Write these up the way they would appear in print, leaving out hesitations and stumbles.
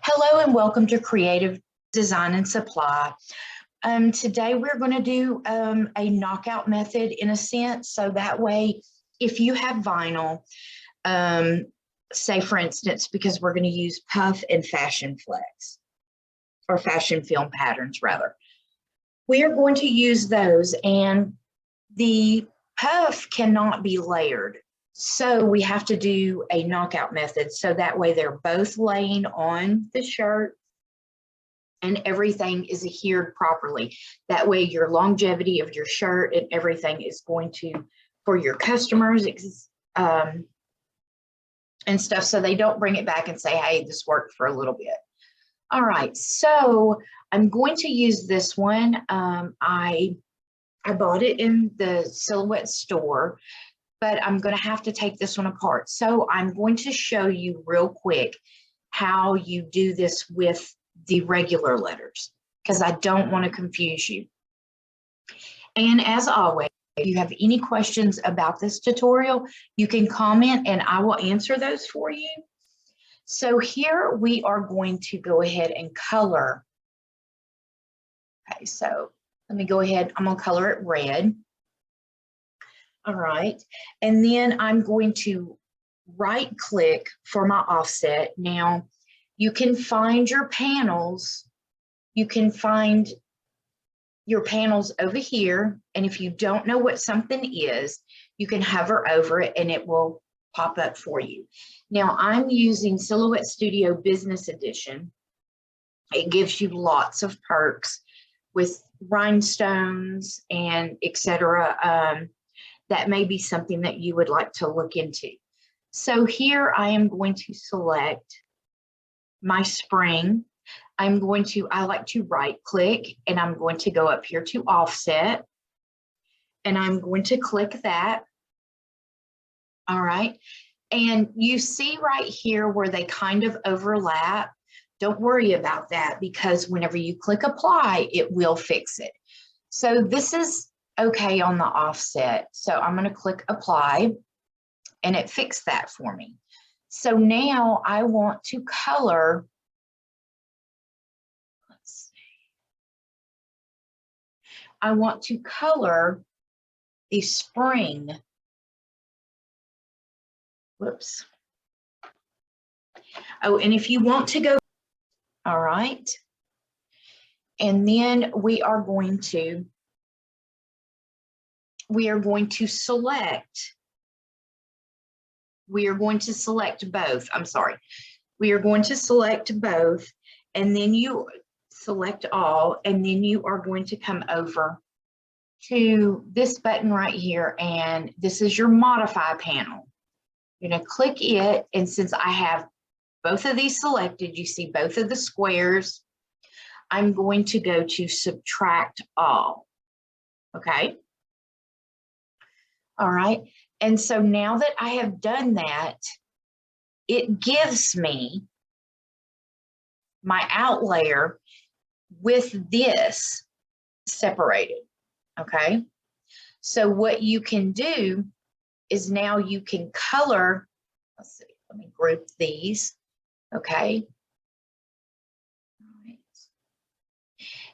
Hello and welcome to Creative Design and Supply. Today we're going to do a knockout method in a sense, so that way if you have vinyl, say for instance, because we're going to use Puff and FashionFlex, or fashion film patterns rather. We are going to use those, and the Puff cannot be layered. So we have to do a knockout method, so that way they're both laying on the shirt and everything is adhered properly. That way your longevity of your shirt and everything is going to, for your customers and stuff, so they don't bring it back and say, hey, this worked for a little bit. All right, so I'm going to use this one. I bought it in the Silhouette store, but I'm going to have to take this one apart. So I'm going to show you real quick how you do this with the regular letters, because I don't want to confuse you. And as always, if you have any questions about this tutorial, you can comment and I will answer those for you. So here we are going to go ahead and color. Okay, so let me go ahead. I'm going to color it red. All right, and then I'm going to right click for my offset. Now you can find your panels. You can find your panels over here. And if you don't know what something is, you can hover over it and it will pop up for you. Now I'm using Silhouette Studio Business Edition. It gives you lots of perks with rhinestones and etc. That may be something that you would like to look into. So here I am going to select my spring. I like to right click and I'm going to go up here to offset and I'm going to click that. All right. And you see right here where they kind of overlap. Don't worry about that, because whenever you click apply, it will fix it. So this is okay on the offset. So I'm going to click apply and it fixed that for me. So now I want to color. Let's see. I want to color the spring. Whoops. Oh, and if you want to go, all right. And then we are going to select both. I'm sorry. We are going to select both, and then you select all, and then you are going to come over to this button right here, and this is your modify panel. You're going to click it, and since I have both of these selected, you see both of the squares, I'm going to go to subtract all. Okay. All right. And so now that I have done that, it gives me my out layer with this separated. Okay. So what you can do is now you can color. Let's see. Let me group these. Okay. All right.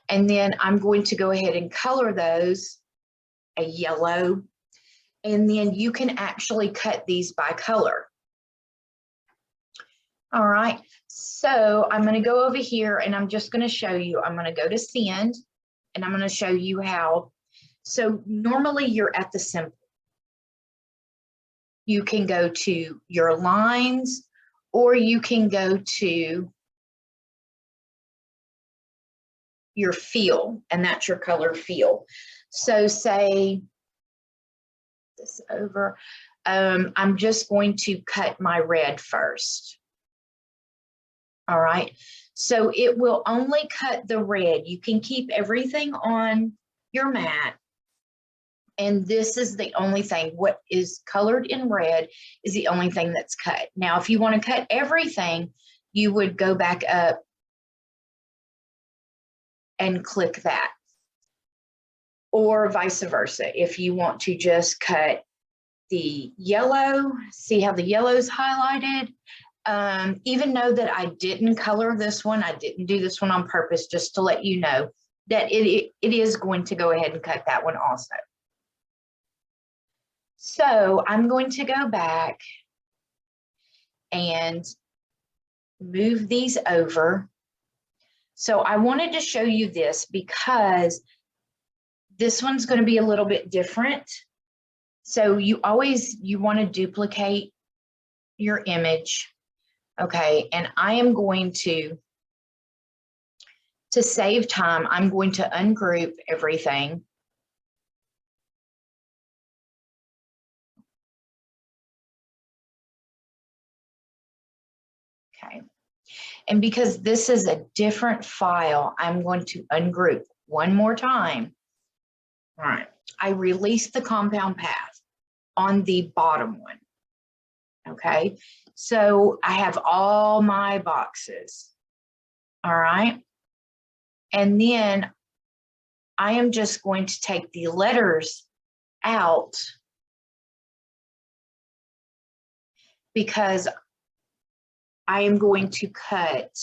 And then I'm going to go ahead and color those a yellow. And then you can actually cut these by color. All right, so I'm going to go over here and I'm just going to show you. I'm going to go to send and I'm going to show you how. So normally you're at the symbol. You can go to your lines or you can go to your fill, and that's your color fill. So say this over. I'm just going to cut my red first. All right, so it will only cut the red. You can keep everything on your mat, and this is the only thing. What is colored in red is the only thing that's cut. Now, if you want to cut everything, you would go back up and click that. Or vice versa. If you want to just cut the yellow, see how the yellow is highlighted? even though that I didn't color this one, I didn't do this one on purpose, just to let you know that it is going to go ahead and cut that one also. So I'm going to go back and move these over. So I wanted to show you this because this one's going to be a little bit different. So you want to duplicate your image. Okay, and I am going to save time, I'm going to ungroup everything. Okay, and because this is a different file, I'm going to ungroup one more time. All right, I release the compound path on the bottom one. Okay, so I have all my boxes. All right, and then I am just going to take the letters out because I am going to cut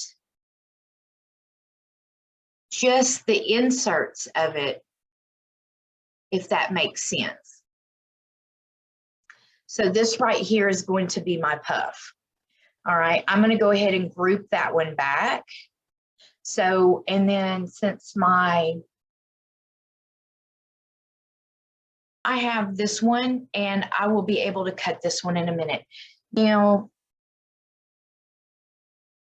just the inserts of it, if that makes sense. So this right here is going to be my puff. All right, I'm going to go ahead and group that one back. So, and then since I have this one, and I will be able to cut this one in a minute. Now,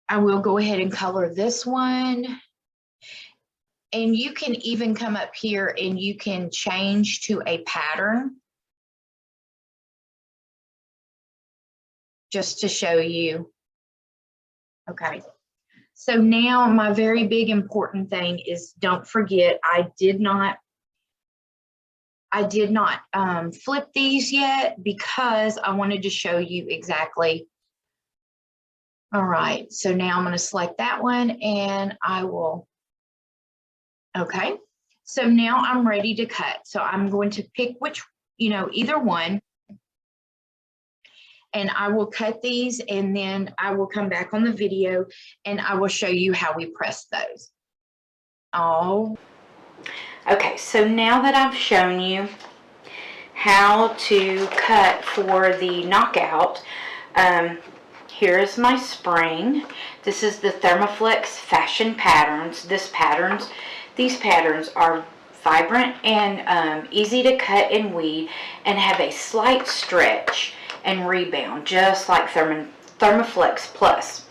I will go ahead and color this one. And you can even come up here and you can change to a pattern. Just to show you. Okay. So now my very big important thing is, don't forget, I did not flip these yet because I wanted to show you exactly. All right, so now I'm going to select that one and I will, okay. So now I'm ready to cut. So I'm going to pick which, either one. And I will cut these and then I will come back on the video and I will show you how we press those. Oh. Okay, so now that I've shown you how to cut for the knockout, here is my spring. This is the ThermoFlex Fashion Patterns. These patterns are vibrant and easy to cut and weave and have a slight stretch and rebound, just like ThermoFlex Plus.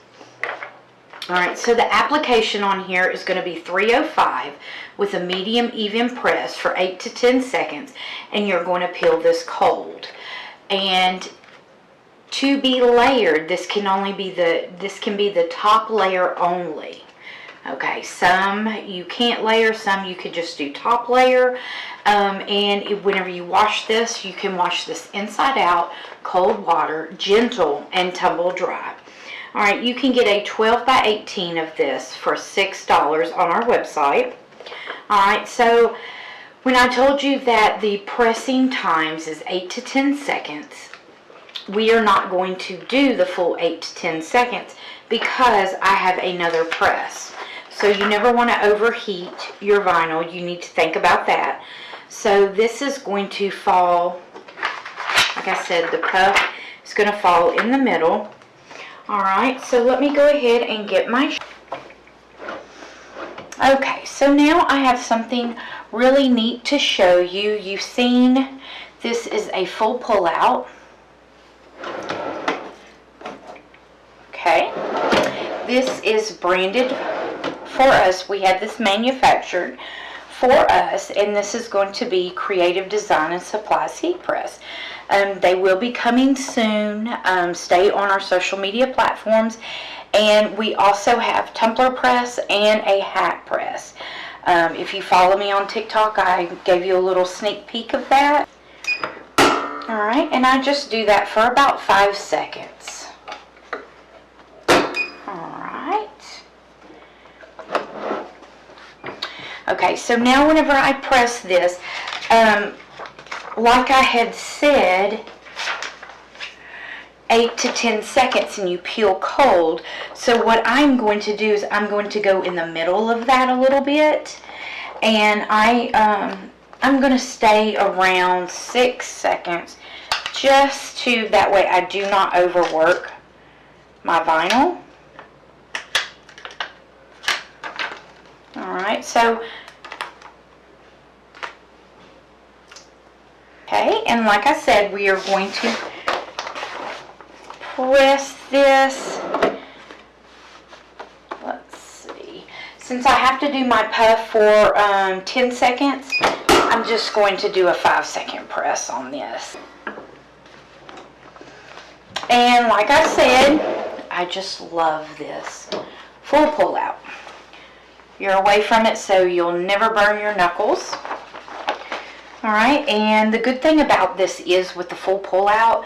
All right, so the application on here is going to be 305 with a medium even press for 8 to 10 seconds, and you're going to peel this cold. And to be layered, this can be the top layer only. Okay, some you can't layer, some you could just do top layer. And whenever you wash this, you can wash this inside out, cold water, gentle, and tumble dry. All right, you can get a 12 by 18 of this for $6 on our website. All right, so when I told you that the pressing times is 8 to 10 seconds, we are not going to do the full 8 to 10 seconds because I have another press. So you never want to overheat your vinyl. You need to think about that. So this is going to fall, like I said, the puff is going to fall in the middle. Alright, so let me go ahead and get my... Okay, so now I have something really neat to show you. You've seen this is a full pull-out. Okay, this is branded for us. We had this manufactured for us, and this is going to be Creative Design and Supplies Heat Press. They will be coming soon. Stay on our social media platforms. And we also have tumbler press and a hat press. If you follow me on TikTok, I gave you a little sneak peek of that. Alright, and I just do that for about 5 seconds. Alright. Okay, so now whenever I press this, like I had said, 8 to 10 seconds and you peel cold. So what I'm going to do is I'm going to go in the middle of that a little bit, and I'm going to stay around 6 seconds, just to, that way I do not overwork my vinyl. Alright, so, okay, and like I said, we are going to press this. Let's see. Since I have to do my puff for 10 seconds, I'm just going to do a 5-second press on this. And like I said, I just love this. Full pull out. You're away from it so you'll never burn your knuckles. Alright, and the good thing about this is with the full pull out,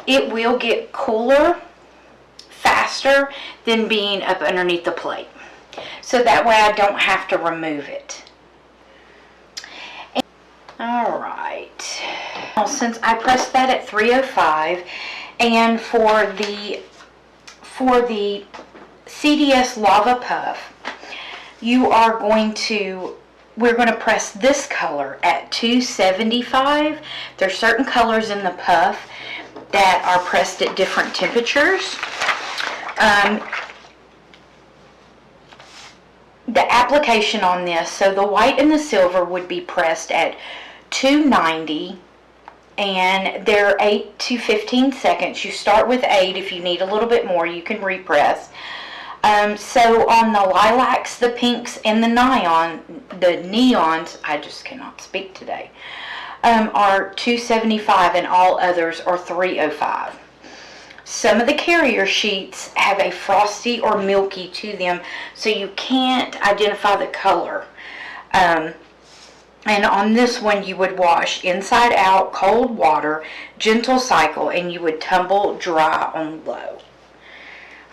it will get cooler faster than being up underneath the plate. So that way I don't have to remove it. Alright, well, since I pressed that at 305, and for the CDS Lava Puff, we're going to press this color at 275. There's certain colors in the puff that are pressed at different temperatures. The application on this, so the white and the silver would be pressed at 290, and they're 8 to 15 seconds. You start with 8. If you need a little bit more, you can repress. So on the lilacs, the pinks, and the neons, I just cannot speak today, are 275, and all others are 305. Some of the carrier sheets have a frosty or milky to them, so you can't identify the color. And on this one, you would wash inside out, cold water, gentle cycle, and you would tumble dry on low.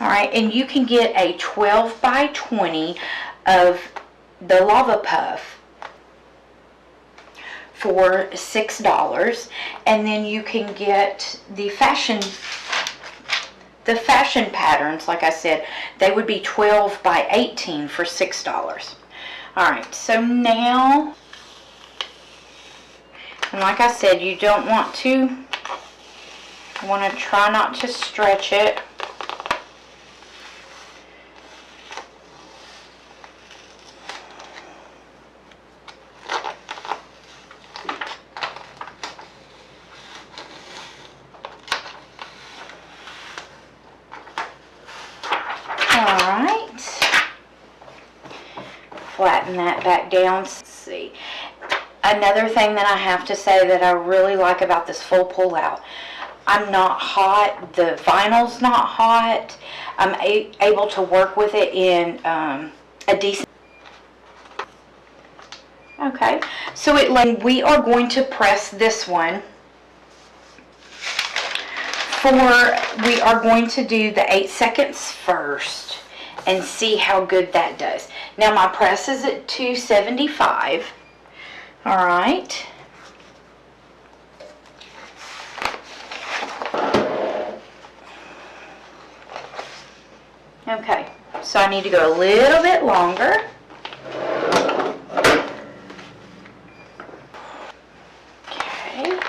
Alright, and you can get a 12 by 20 of the Lava Puff for $6, and then you can get the fashion patterns, like I said, they would be 12 by 18 for $6. Alright, so now, and like I said, you don't want to, you want to try not to stretch it. Alright, flatten that back down. Let's see. Another thing that I have to say that I really like about this full pull out, I'm not hot, the vinyl's not hot, I'm able to work with it in a decent. Okay, so we are going to press this one. We are going to do the 8 seconds first and see how good that does. Now my press is at 275. Alright. Okay, so I need to go a little bit longer. Okay.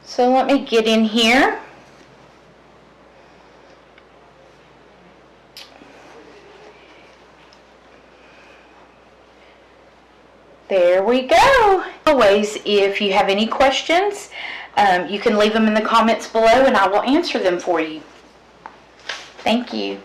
So let me get in here. There we go. Always, if you have any questions, you can leave them in the comments below and I will answer them for you. Thank you.